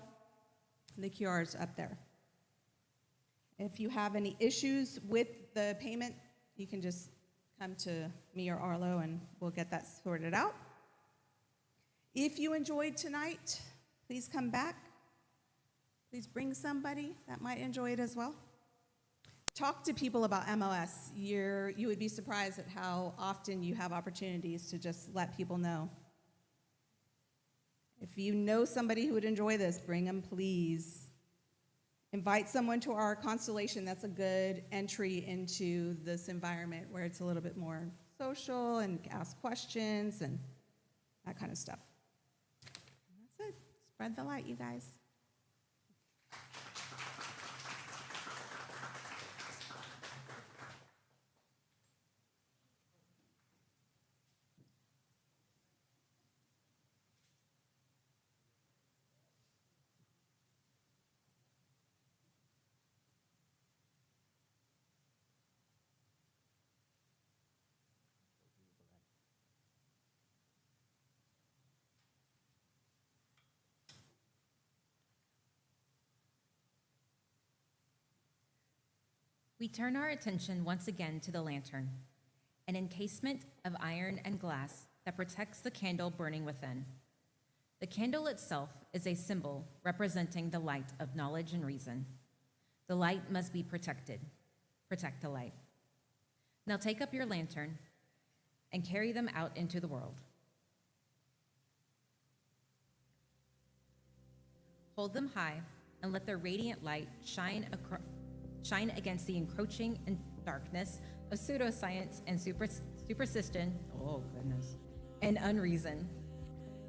The QR is up there. If you have any issues with the payment, you can just come to me or Arlo and we'll get that sorted out. If you enjoyed tonight, please come back. Please bring somebody that might enjoy it as well. Talk to people about MOS. You would be surprised at how often you have opportunities to just let people know. If you know somebody who would enjoy this, bring them, please. Invite someone to our constellation. That's a good entry into this environment where it's a little bit more social and ask questions and that kind of stuff. And that's it. Spread the light, you guys. We turn our attention once again to the lantern, an encasement of iron and glass that protects the candle burning within. The candle itself is a symbol representing the light of knowledge and reason. The light must be protected. Protect the light. Now take up your lantern and carry them out into the world. Hold them high and let their radiant light shine against the encroaching darkness of pseudoscience and superstition, and unreason.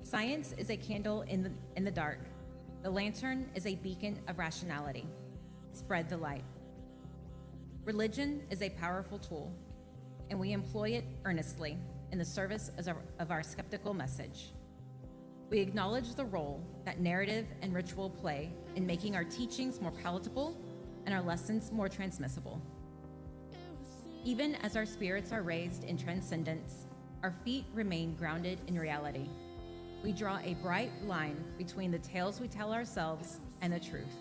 Science is a candle in the dark. The lantern is a beacon of rationality. Spread the light. Religion is a powerful tool, and we employ it earnestly in the service of our skeptical message. We acknowledge the role that narrative and ritual play in making our teachings more palatable and our lessons more transmissible. Even as our spirits are raised in transcendence, our feet remain grounded in reality. We draw a bright line between the tales we tell ourselves and the truth.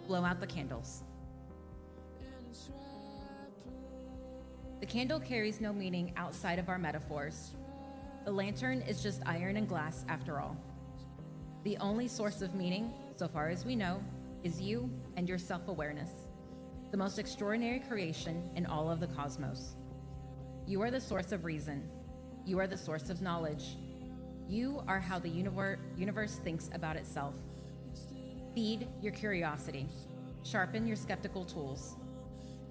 Blow out the candles. The candle carries no meaning outside of our metaphors. The lantern is just iron and glass after all. The only source of meaning, so far as we know, is you and your self-awareness, the most extraordinary creation in all of the cosmos. You are the source of reason. You are the source of knowledge. You are how the universe thinks about itself. Feed your curiosity. Sharpen your skeptical tools.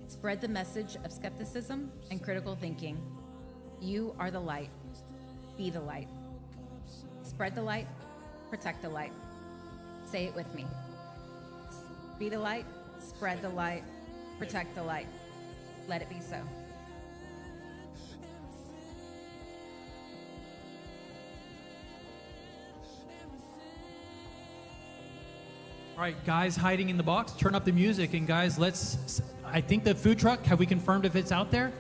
Spread the message of skepticism and critical thinking. You are the light. Be the light. Spread the light. Protect the light. Say it with me. Be the light, spread the light, protect the light. Let it be so. All right, guys hiding in the box, turn up the music. And guys, I think the food truck, have we confirmed if it's out there?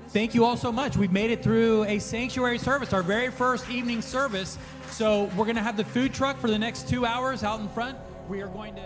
Thank you all so much. We've made it through a sanctuary service, our very first evening service. So we're going to have the food truck for the next 2 hours out in front. We are going to...